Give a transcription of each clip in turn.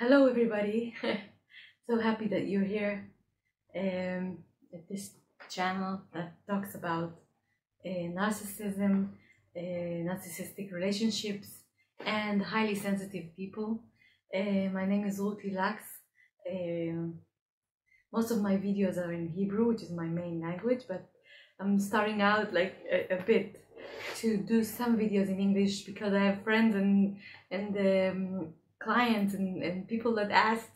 Hello everybody, so happy that you're here at this channel that talks about narcissism, narcissistic relationships and highly sensitive people. My name is ruthie.lax. Most of my videos are in Hebrew, which is my main language, but I'm starting out like a bit to do some videos in English because I have friends and clients and people that asked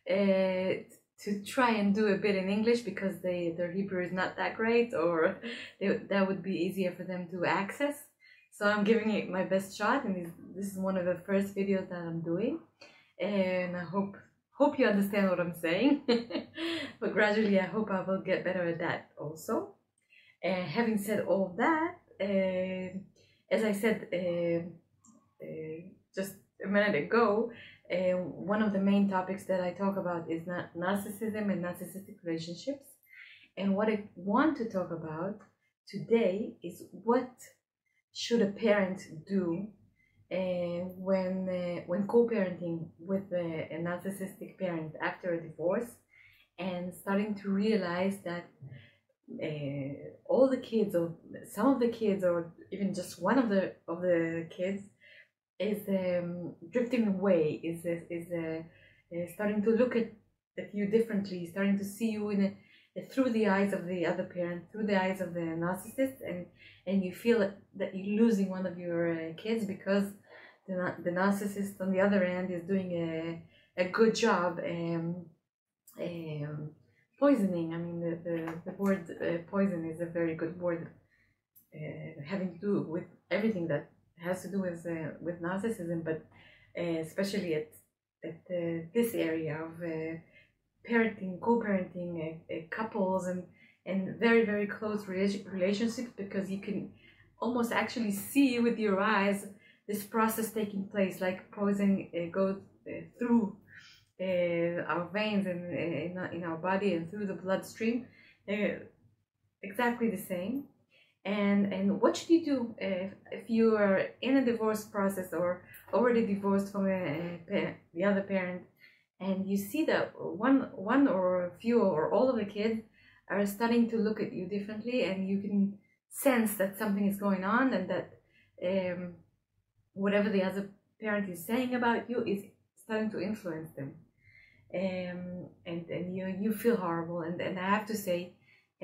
to try and do a bit in English because their Hebrew is not that great, or that would be easier for them to access. So I'm giving it my best shot, and this is one of the first videos that I'm doing, and I hope you understand what I'm saying. But gradually I hope I will get better at that also. Having said all of that, as I said just a minute ago, one of the main topics that I talk about is narcissism and narcissistic relationships. And what I want to talk about today is what should a parent do when co-parenting with a narcissistic parent after a divorce, and starting to realize that all the kids, or some of the kids, or even just one of the kids is drifting away, is starting to look at you differently, starting to see you through the eyes of the other parent, through the eyes of the narcissist, and you feel that you're losing one of your kids because the narcissist on the other end is doing a good job poisoning. I mean, the word poison is a very good word, having to do with everything that has to do with narcissism, but especially at this area of parenting, co-parenting couples and very, very close relationships, because you can almost actually see with your eyes this process taking place, like poison goes through our veins and in our body and through the bloodstream. Exactly the same. And what should you do if you are in a divorce process or already divorced from the other parent, and you see that one or a few or all of the kids are starting to look at you differently, and you can sense that something is going on, and that whatever the other parent is saying about you is starting to influence them, and you feel horrible. And I have to say,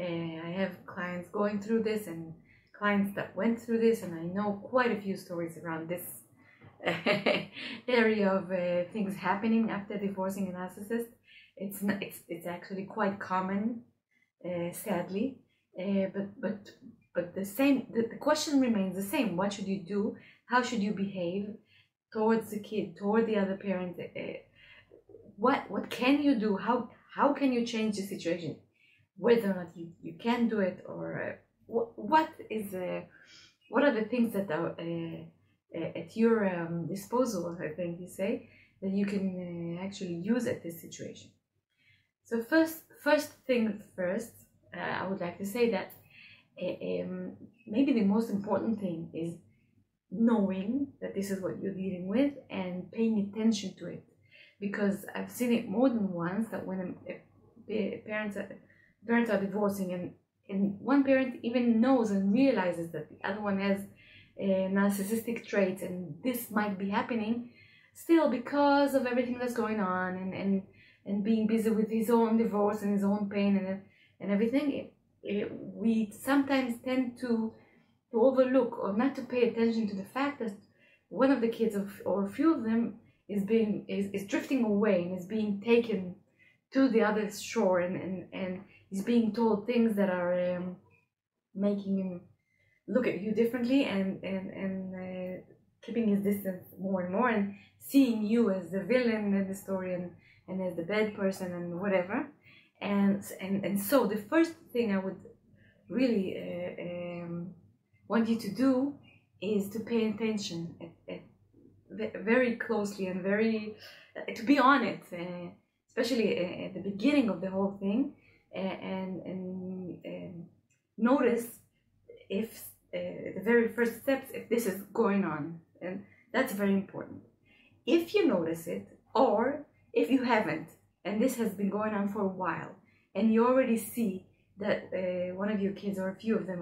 I have clients going through this and clients that went through this, and I know quite a few stories around this area of things happening after divorcing a narcissist. It's actually quite common, sadly, but the question remains the same. What should you do? How should you behave towards the kid, toward the other parent? What can you do? How can you change the situation? Whether or not you can do it, or what are the things that are at your disposal, I think you say, that you can actually use at this situation. So first thing first, I would like to say that maybe the most important thing is knowing that this is what you're dealing with and paying attention to it, because I've seen it more than once that when parents are divorcing, and one parent even knows and realizes that the other one has narcissistic traits, and this might be happening still because of everything that's going on, and being busy with his own divorce and his own pain and everything, we sometimes tend to overlook or not to pay attention to the fact that one of the kids, or a few of them, is drifting away and is being taken to the other shore, and he's being told things that are making him look at you differently, and keeping his distance more and more, and seeing you as the villain in the story, and as the bad person and whatever. And so the first thing I would really want you to do is to pay attention very closely, and to be on it, especially at the beginning of the whole thing, and notice if the very first steps, if this is going on. And that's very important. If you notice it, or if you haven't, and this has been going on for a while, and you already see that one of your kids or a few of them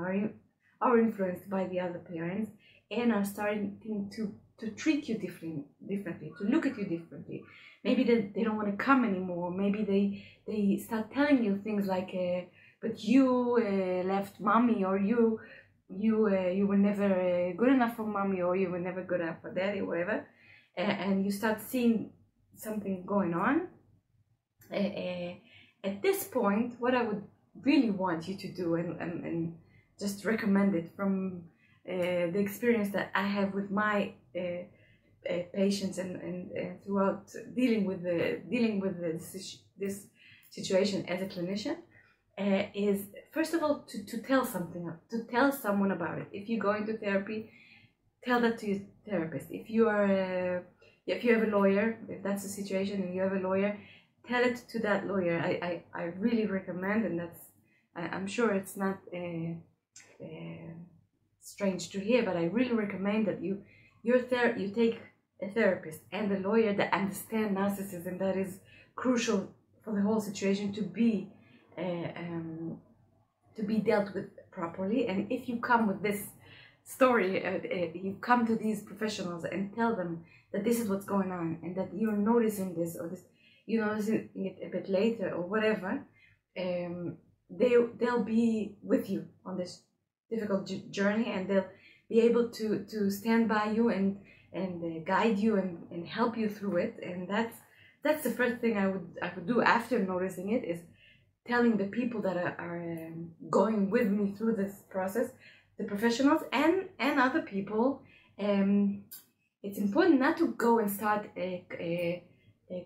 are influenced by the other parents and are starting to treat you differently, to look at you differently. Maybe they don't want to come anymore. Maybe they start telling you things like, but you left mommy, or you were never good enough for mommy, or you were never good enough for daddy, or whatever. And you start seeing something going on. At this point, what I would really want you to do, and just recommend it from the experience that I have with my patients and throughout dealing with this situation as a clinician, is first of all to tell someone about it. If you go into therapy, tell that to your therapist. If you have a lawyer, if that's the situation and you have a lawyer, tell it to that lawyer. I really recommend, and I'm sure it's not strange to hear, but I really recommend that you take a therapist and a lawyer that understand narcissism. That is crucial for the whole situation to be dealt with properly. And if you come with this story, you come to these professionals and tell them that this is what's going on, and that you're noticing this, or this you're noticing it a bit later, or whatever, they'll be with you on this difficult journey, and they'll be able to stand by you and guide you and help you through it. And that's the first thing I would do after noticing it, is telling the people that are going with me through this process, the professionals and other people. It's important not to go and start a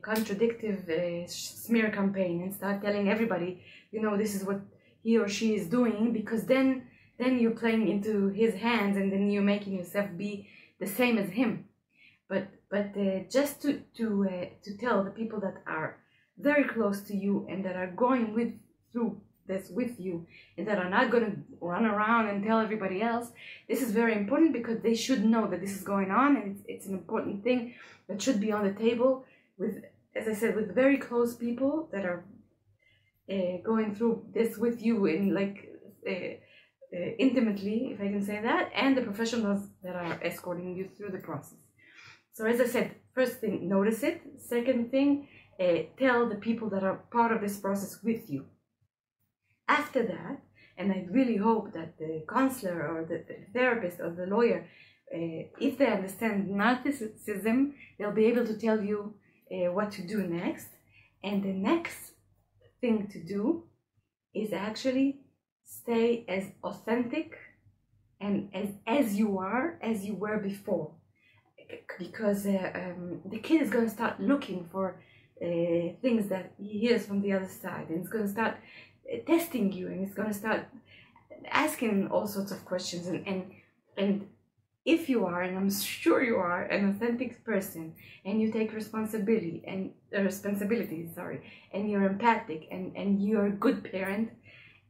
contradictive smear campaign and start telling everybody, this is what he or she is doing, because then you're playing into his hands, and then you're making yourself be the same as him. But just to tell the people that are very close to you and that are going through this with you, and that are not going to run around and tell everybody else. This is very important, because they should know that this is going on, and it's an important thing that should be on the table with, as I said, with very close people that are going through this with you in intimately, if I can say that, and the professionals that are escorting you through the process. So as I said, first thing, notice it. Second thing, tell the people that are part of this process with you. After that, and I really hope that the counselor or the therapist or the lawyer, if they understand narcissism, they'll be able to tell you what to do next. And the next thing to do is actually stay as authentic and as you were before, because the kid is going to start looking for things that he hears from the other side, and it's going to start testing you, and it's going to start asking all sorts of questions. And if you are, and I'm sure you are, an authentic person, and you take responsibility and you're empathic and you're a good parent,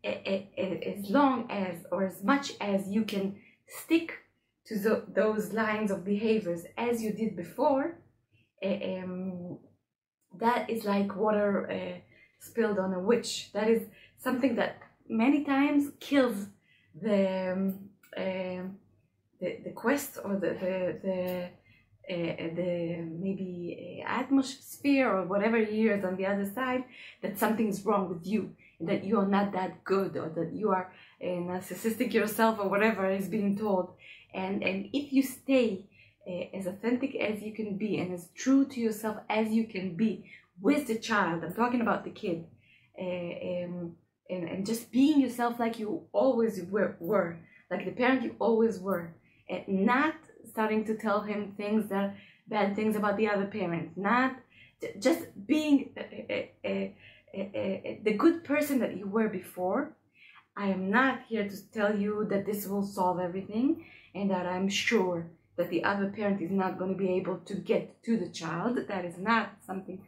as long as, or as much as you can stick to those lines of behaviors as you did before, that is like water spilled on a witch. That is something that many times kills the quest, or the maybe atmosphere, or whatever he hears on the other side, that something's wrong with you, that you are not that good, or that you are narcissistic yourself, or whatever is being told. And if you stay as authentic as you can be, and as true to yourself as you can be with the child, I'm talking about the kid, and just being yourself like you always were, like the parent you always were, and not starting to tell him bad things about the other parent, not just being the good person that you were before. I am not here to tell you that this will solve everything, and that I'm sure that the other parent is not going to be able to get to the child. That is not something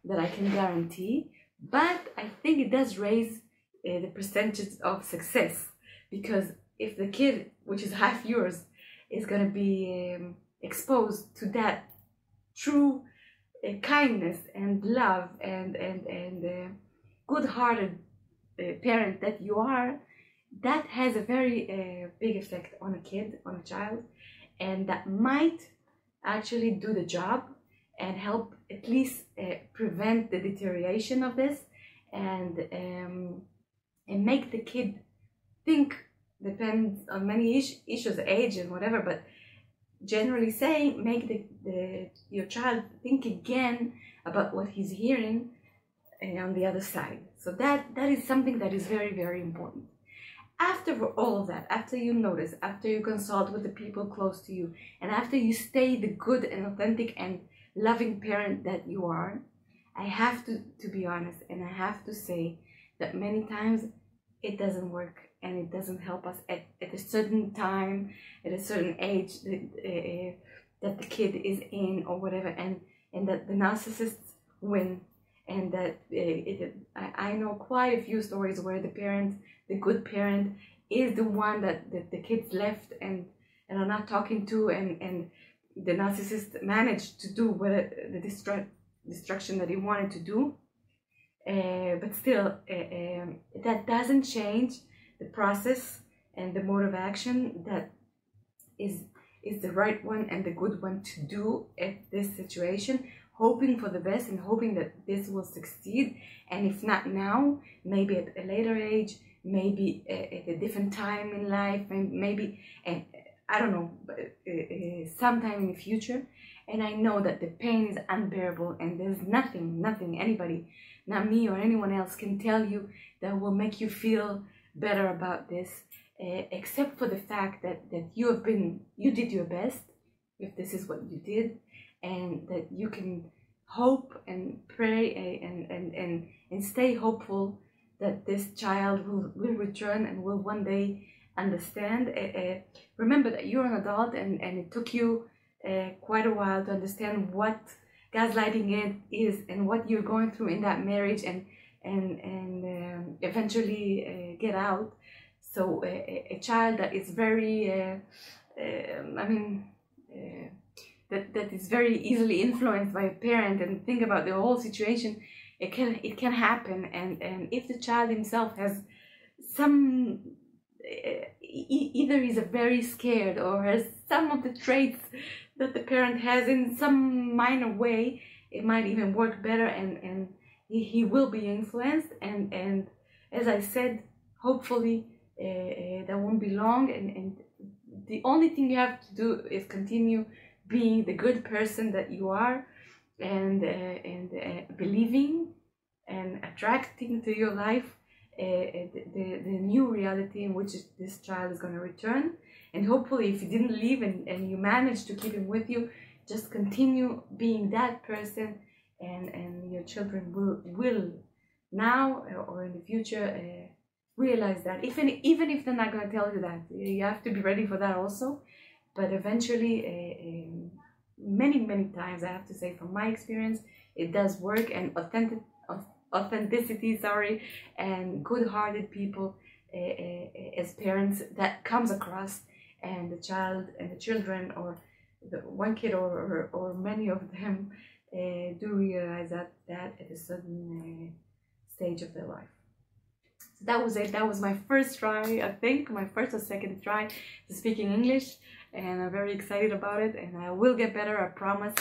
that I can guarantee, but I think it does raise the percentage of success, because if the kid, which is half yours, is going to be exposed to that true kindness and love and good-hearted parent that you are, that has a very big effect on a kid, on a child, and that might actually do the job and help at least prevent the deterioration of this, and make the kid think. Depends on many issues, age and whatever, but generally saying, make your child think again about what he's hearing on the other side. So that is something that is very, very important. After all of that, after you notice, after you consult with the people close to you, and after you stay the good and authentic and loving parent that you are, I have to be honest, and I have to say that many times it doesn't work, and it doesn't help us at a certain time, at a certain age that the kid is in or whatever, and that the narcissists win, and that I know quite a few stories where the good parent is the one that the kids left and are not talking to, and the narcissist managed to do what the destruction that he wanted to do. But still, that doesn't change the process and the mode of action that is the right one and the good one to do at this situation, hoping for the best and hoping that this will succeed. And if not now, maybe at a later age, maybe at a different time in life, and maybe, I don't know, sometime in the future. And I know that the pain is unbearable, and there's nothing anybody, not me or anyone else, can tell you that will make you feel better about this, except for the fact that you did your best, if this is what you did, and that you can hope and pray and stay hopeful that this child will return and will one day understand. Remember that you're an adult, and it took you quite a while to understand what gaslighting is and what you're going through in that marriage, and eventually get out. So a child that is very that is very easily influenced by a parent, and think about the whole situation, it can happen. And if the child himself has some either he's very scared or has some of the traits that the parent has in some minor way, it might even work better, and he will be influenced, and as I said, hopefully that won't be long, and the only thing you have to do is continue being the good person that you are, and believing and attracting to your life the new reality in which this child is going to return. And hopefully, if you didn't leave and you managed to keep him with you, just continue being that person, and your children will now or in the future realize that. Even if they're not going to tell you that, you have to be ready for that also. But eventually, many times, I have to say from my experience, it does work, and authenticity, and good-hearted people as parents, that comes across, and the child and the children, or the one kid or many of them do realize that at a certain stage of their life. So that was it. That was my first try, I think, my first or second try to speaking English, and I'm very excited about it, and I will get better, I promise.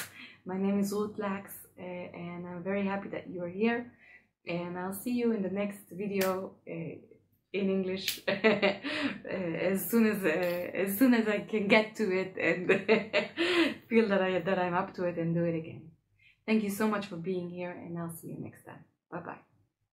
My name is Ruth.lax, and I'm very happy that you're here, and I'll see you in the next video in English as soon as I can get to it and feel that I'm up to it, and do it again. Thank you so much for being here, and I'll see you next time. Bye bye.